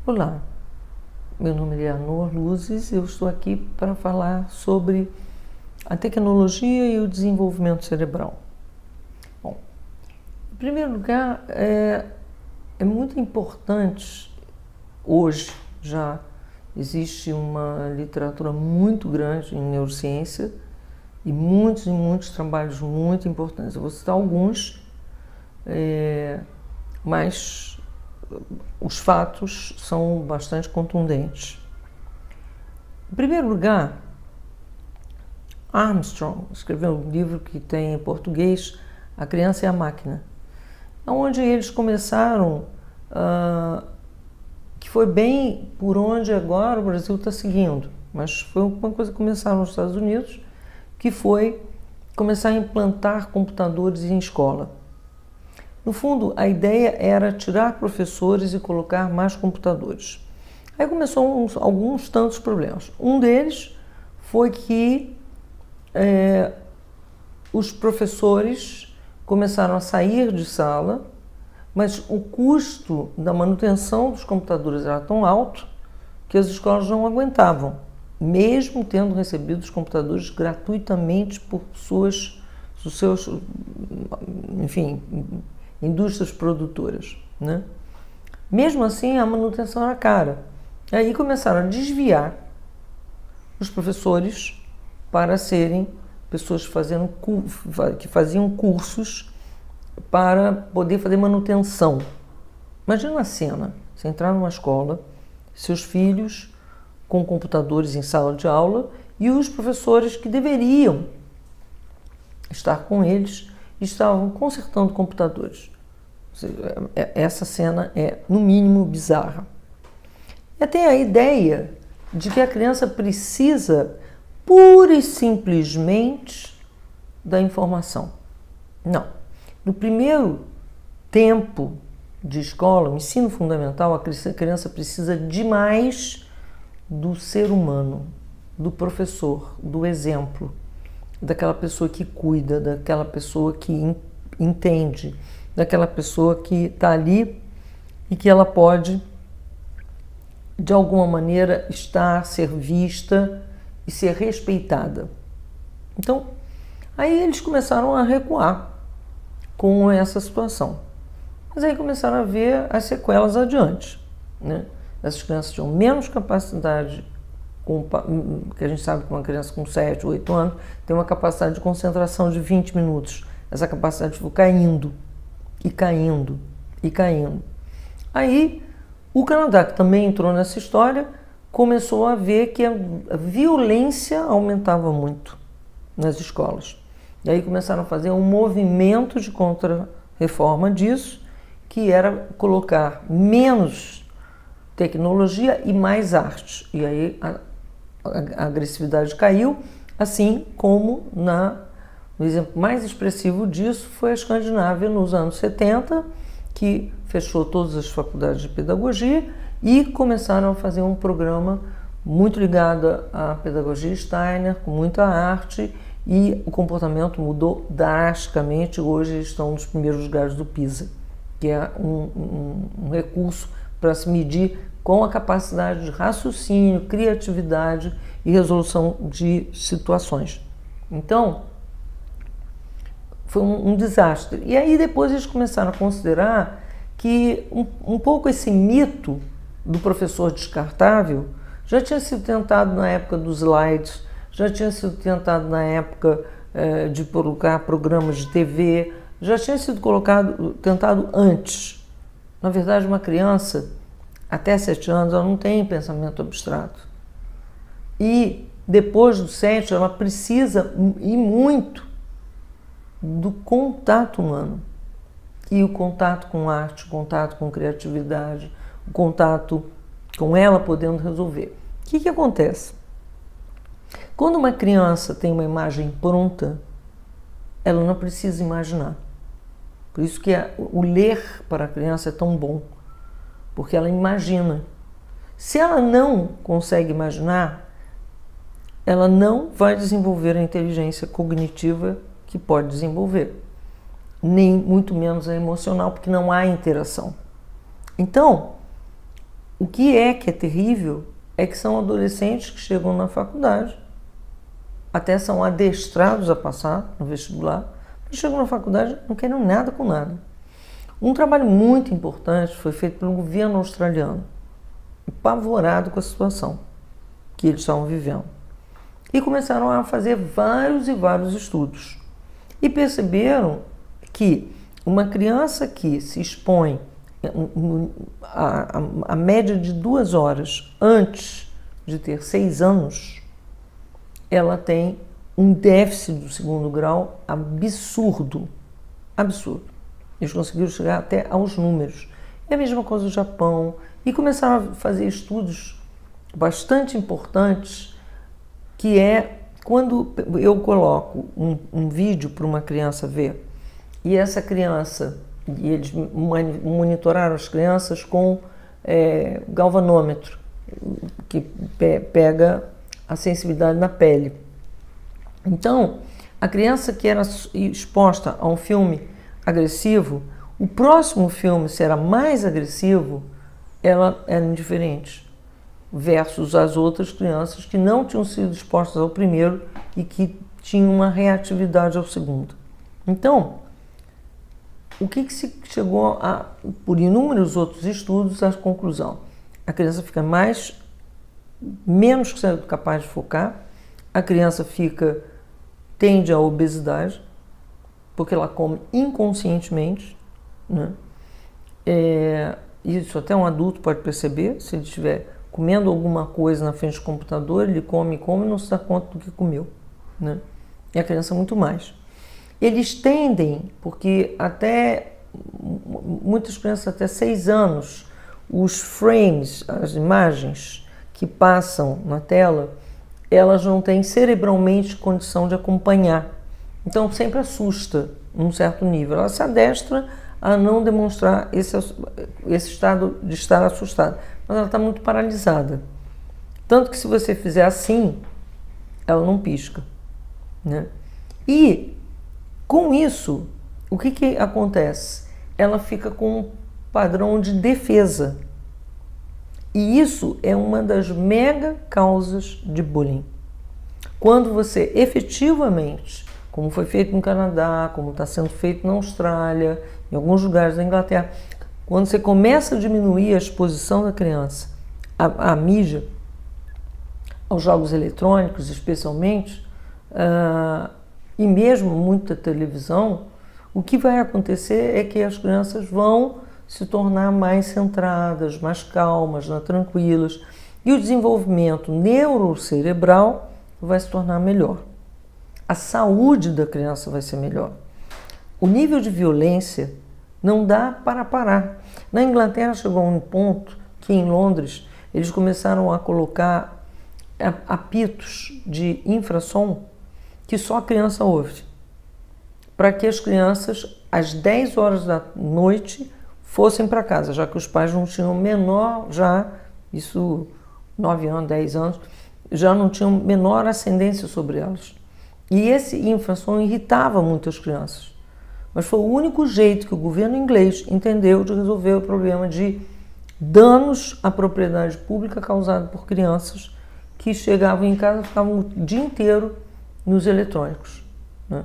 Olá, meu nome é Leonor Luzes e eu estou aqui para falar sobre a tecnologia e o desenvolvimento cerebral. Bom, em primeiro lugar, é muito importante, hoje já existe uma literatura muito grande em neurociência e muitos trabalhos muito importantes. Eu vou citar alguns, mas os fatos são bastante contundentes. Em primeiro lugar, Armstrong escreveu um livro que tem em português A Criança e a Máquina, onde eles começaram, que foi bem por onde agora o Brasil está seguindo, mas foi uma coisa que começaram nos Estados Unidos, que foi começar a implantar computadores em escola. No fundo, a ideia era tirar professores e colocar mais computadores. Aí começou alguns tantos problemas. Um deles foi que os professores começaram a sair de sala, mas o custo da manutenção dos computadores era tão alto que as escolas não aguentavam, mesmo tendo recebido os computadores gratuitamente por indústrias produtoras, né? Mesmo assim, a manutenção era cara. Aí começaram a desviar os professores para serem pessoas que faziam cursos para poder fazer manutenção. Imagina a cena, você entrar numa escola, seus filhos com computadores em sala de aula e os professores que deveriam estar com eles estavam consertando computadores. Essa cena é, no mínimo, bizarra. E tem a ideia de que a criança precisa pura e simplesmente da informação. Não. No primeiro tempo de escola, o ensino fundamental, a criança precisa demais do ser humano, do professor, do exemplo, daquela pessoa que cuida, daquela pessoa que entende, daquela pessoa que está ali e que ela pode, de alguma maneira, ser vista e ser respeitada. Então, aí eles começaram a recuar com essa situação. Mas aí começaram a ver as sequelas adiante, né? Essas crianças tinham menos capacidade, que a gente sabe que uma criança com 7, 8 anos tem uma capacidade de concentração de 20 minutos. Essa capacidade foi caindo, e caindo, e caindo. Aí, o Canadá, que também entrou nessa história, começou a ver que a violência aumentava muito nas escolas. E aí começaram a fazer um movimento de contra-reforma disso, que era colocar menos tecnologia e mais arte. E aí a agressividade caiu, assim como o exemplo mais expressivo disso foi a Escandinávia nos anos 70, que fechou todas as faculdades de pedagogia e começaram a fazer um programa muito ligado à pedagogia Steiner, com muita arte, e o comportamento mudou drasticamente. Hoje eles estão nos primeiros lugares do PISA, que é um recurso para se medir com a capacidade de raciocínio, criatividade e resolução de situações. Então, foi um desastre. E aí depois eles começaram a considerar que um pouco esse mito do professor descartável já tinha sido tentado na época dos slides, já tinha sido tentado na época de colocar programas de TV, já tinha sido tentado antes. Na verdade, uma criança até 7 anos ela não tem pensamento abstrato. E depois dos 7 ela precisa ir muito do contato humano. E o contato com arte, o contato com criatividade, o contato com ela podendo resolver. O que acontece? Quando uma criança tem uma imagem pronta, ela não precisa imaginar. Por isso que o ler para a criança é tão bom, porque ela imagina. Se ela não consegue imaginar, ela não vai desenvolver a inteligência cognitiva que pode desenvolver, nem muito menos a emocional, porque não há interação. Então, O que é terrível é que são adolescentes que chegam na faculdade, até são adestrados a passar no vestibular, mas chegam na faculdade e não querem nada com nada. Um trabalho muito importante foi feito pelo governo australiano, apavorado com a situação que eles estavam vivendo. E começaram a fazer vários e vários estudos. E perceberam que uma criança que se expõe a média de 2 horas antes de ter 6 anos, ela tem um déficit do 2º grau absurdo. Absurdo. Eles conseguiram chegar até aos números. É a mesma coisa no Japão. E começaram a fazer estudos bastante importantes, que é quando eu coloco um vídeo para uma criança ver, e essa criança, e eles monitoraram as crianças com galvanômetro, que pega a sensibilidade na pele. Então, a criança que era exposta a um filme agressivo, o próximo filme será mais agressivo, ela era indiferente, versus as outras crianças que não tinham sido expostas ao primeiro e que tinham uma reatividade ao segundo. Então, o que se chegou a, por inúmeros outros estudos, à conclusão? A criança fica menos capaz de focar, a criança tende à obesidade, porque ela come inconscientemente, né? Isso até um adulto pode perceber, se ele estiver comendo alguma coisa na frente do computador, ele come e não se dá conta do que comeu, né? E a criança muito mais. Eles tendem, porque muitas crianças até 6 anos, os frames, as imagens que passam na tela, elas não têm cerebralmente condição de acompanhar. Então sempre assusta num certo nível. Ela se adestra a não demonstrar esse estado de estar assustada, mas ela está muito paralisada. Tanto que se você fizer assim, ela não pisca, né? E com isso, o que acontece? Ela fica com um padrão de defesa. E isso é uma das mega causas de bullying. Quando você efetivamente, como foi feito no Canadá, como está sendo feito na Austrália, em alguns lugares da Inglaterra, quando você começa a diminuir a exposição da criança à mídia, aos jogos eletrônicos especialmente, e mesmo muita televisão, o que vai acontecer é que as crianças vão se tornar mais centradas, mais calmas, tranquilas, e o desenvolvimento neurocerebral vai se tornar melhor. A saúde da criança vai ser melhor. O nível de violência não dá para parar. Na Inglaterra chegou a um ponto que em Londres eles começaram a colocar apitos de infrassom que só a criança ouve, para que as crianças às 10 horas da noite fossem para casa, já que os pais não tinham menor, isso 9 anos, 10 anos, já não tinham menor ascendência sobre elas. E esse infrasom irritava muito as crianças. Mas foi o único jeito que o governo inglês entendeu de resolver o problema de danos à propriedade pública causados por crianças que chegavam em casa e ficavam o dia inteiro nos eletrônicos, né?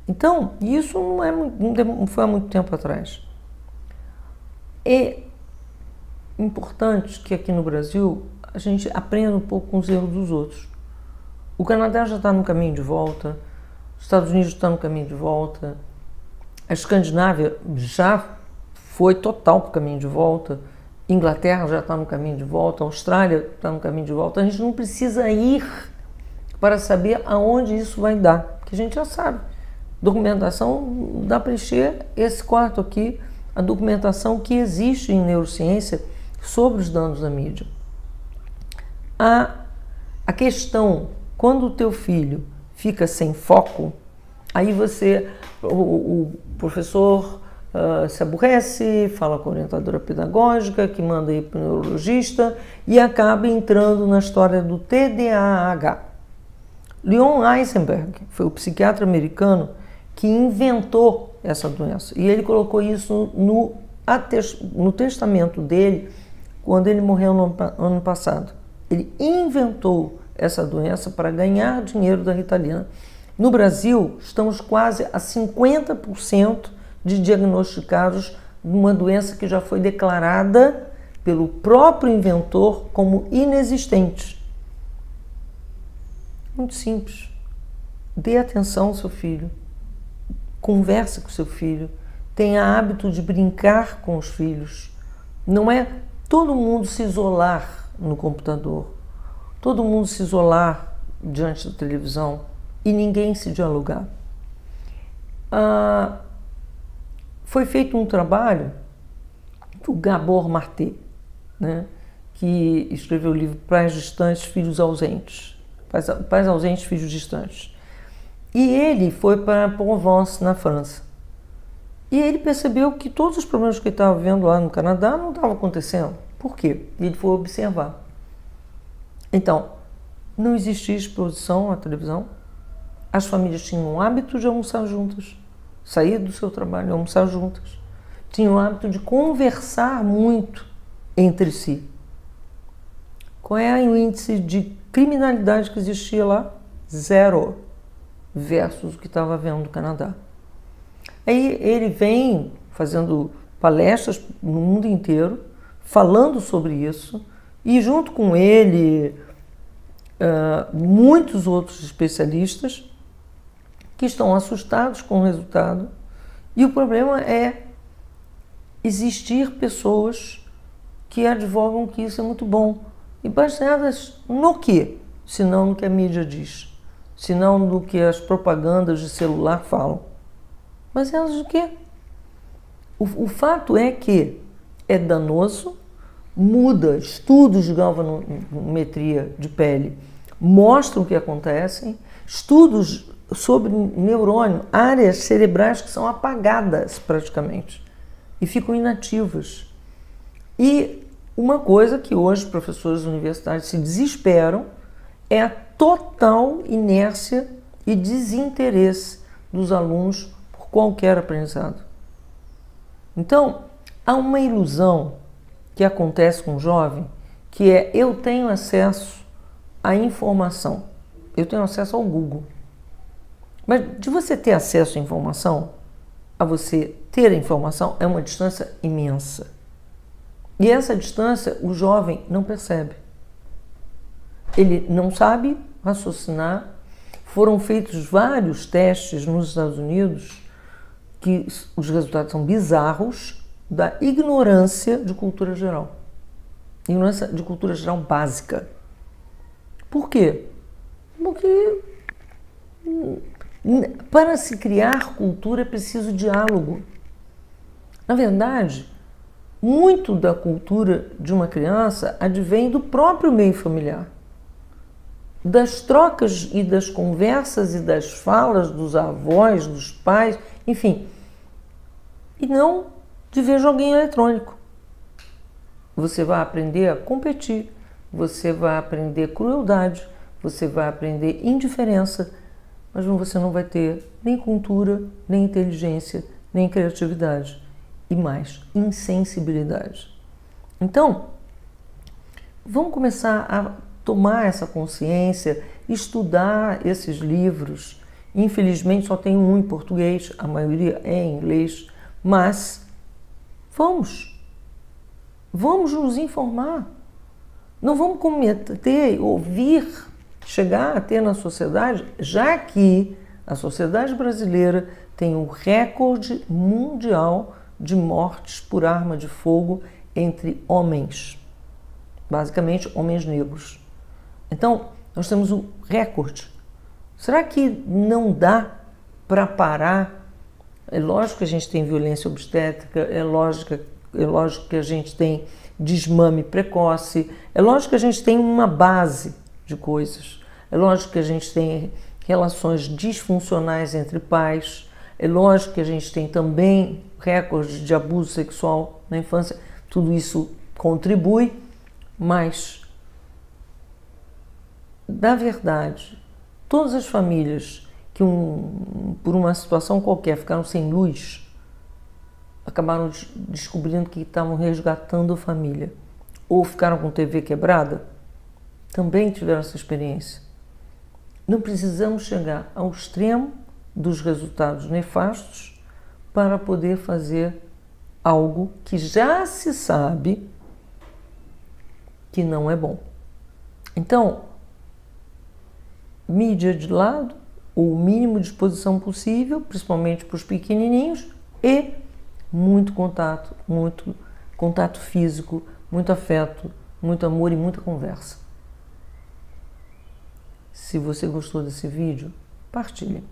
Então, isso não foi há muito tempo atrás. É importante que aqui no Brasil a gente aprenda um pouco com os erros dos outros. O Canadá já está no caminho de volta, os Estados Unidos estão no caminho de volta, a Escandinávia já foi total para o caminho de volta, Inglaterra já está no caminho de volta, a Austrália está no caminho de volta. A gente não precisa ir para saber aonde isso vai dar, porque a gente já sabe. Documentação, dá para encher esse quarto aqui, a documentação que existe em neurociência sobre os danos da mídia. A questão, quando o teu filho fica sem foco, aí o professor se aborrece, fala com a orientadora pedagógica, que manda ir para o neurologista e acaba entrando na história do TDAH. Leon Eisenberg foi o psiquiatra americano que inventou essa doença. E ele colocou isso no testamento dele quando ele morreu no ano passado. Ele inventou essa doença para ganhar dinheiro da Ritalina. No Brasil, estamos quase a 50% de diagnosticados de uma doença que já foi declarada pelo próprio inventor como inexistente. Muito simples. Dê atenção ao seu filho. Converse com o seu filho. Tenha hábito de brincar com os filhos. Não é todo mundo se isolar no computador. Todo mundo se isolar diante da televisão e ninguém se dialogar. Foi feito um trabalho do Gabor Maté, né, que escreveu o livro Pais Distantes, Filhos Ausentes. Pais ausentes, filhos distantes. E ele foi para Provence, na França. E ele percebeu que todos os problemas que ele estava vendo lá no Canadá não estavam acontecendo. Por quê? E ele foi observar. Então, não existia exposição à televisão. As famílias tinham o hábito de almoçar juntas, sair do seu trabalho e almoçar juntas. Tinham o hábito de conversar muito entre si. Qual é o índice de criminalidade que existia lá? 0, versus o que estava vendo no Canadá. Aí ele vem fazendo palestras no mundo inteiro, falando sobre isso, e junto com ele, muitos outros especialistas que estão assustados com o resultado. E o problema é existir pessoas que advogam que isso é muito bom. E baseadas no quê? Se não no que a mídia diz, se não no que as propagandas de celular falam. Baseadas no quê? O fato é que é danoso, muda, estudos de galvanometria de pele mostram o que acontece, estudos sobre neurônio, áreas cerebrais que são apagadas praticamente e ficam inativas. E uma coisa que hoje os professores universitários se desesperam é a total inércia e desinteresse dos alunos por qualquer aprendizado. Então, há uma ilusão que acontece com o jovem, que é: eu tenho acesso à informação, eu tenho acesso ao Google. Mas de você ter acesso à informação, a você ter a informação, é uma distância imensa. E essa distância o jovem não percebe. Ele não sabe raciocinar. Foram feitos vários testes nos Estados Unidos que os resultados são bizarros da ignorância de cultura geral. Ignorância de cultura geral básica. Por quê? Porque para se criar cultura é preciso diálogo. Na verdade, muito da cultura de uma criança advém do próprio meio familiar, das trocas e das conversas e das falas dos avós, dos pais, enfim, e não de ver joguinho eletrônico. Você vai aprender a competir, você vai aprender crueldade, você vai aprender indiferença, mas você não vai ter nem cultura, nem inteligência, nem criatividade. E mais, insensibilidade. Então, vamos começar a tomar essa consciência, estudar esses livros. Infelizmente só tem um em português, a maioria é em inglês, mas vamos nos informar. Não vamos cometer, ouvir, chegar a ter na sociedade, já que a sociedade brasileira tem o recorde mundial de mortes por arma de fogo entre homens, basicamente homens negros. Então, nós temos um recorde. Será que não dá para parar? É lógico que a gente tem violência obstétrica, é lógico que a gente tem desmame precoce, é lógico que a gente tem uma base de coisas, é lógico que a gente tem relações disfuncionais entre pais, é lógico que a gente tem também recorde de abuso sexual na infância, tudo isso contribui, mas, na verdade, todas as famílias que por uma situação qualquer ficaram sem luz, acabaram descobrindo que estavam resgatando a família. ou ficaram com TV quebrada, também tiveram essa experiência. Não precisamos chegar ao extremo dos resultados nefastos para poder fazer algo que já se sabe que não é bom. Então, mídia de lado, o mínimo de exposição possível, principalmente para os pequenininhos, e muito contato físico, muito afeto, muito amor e muita conversa. Se você gostou desse vídeo, partilhe.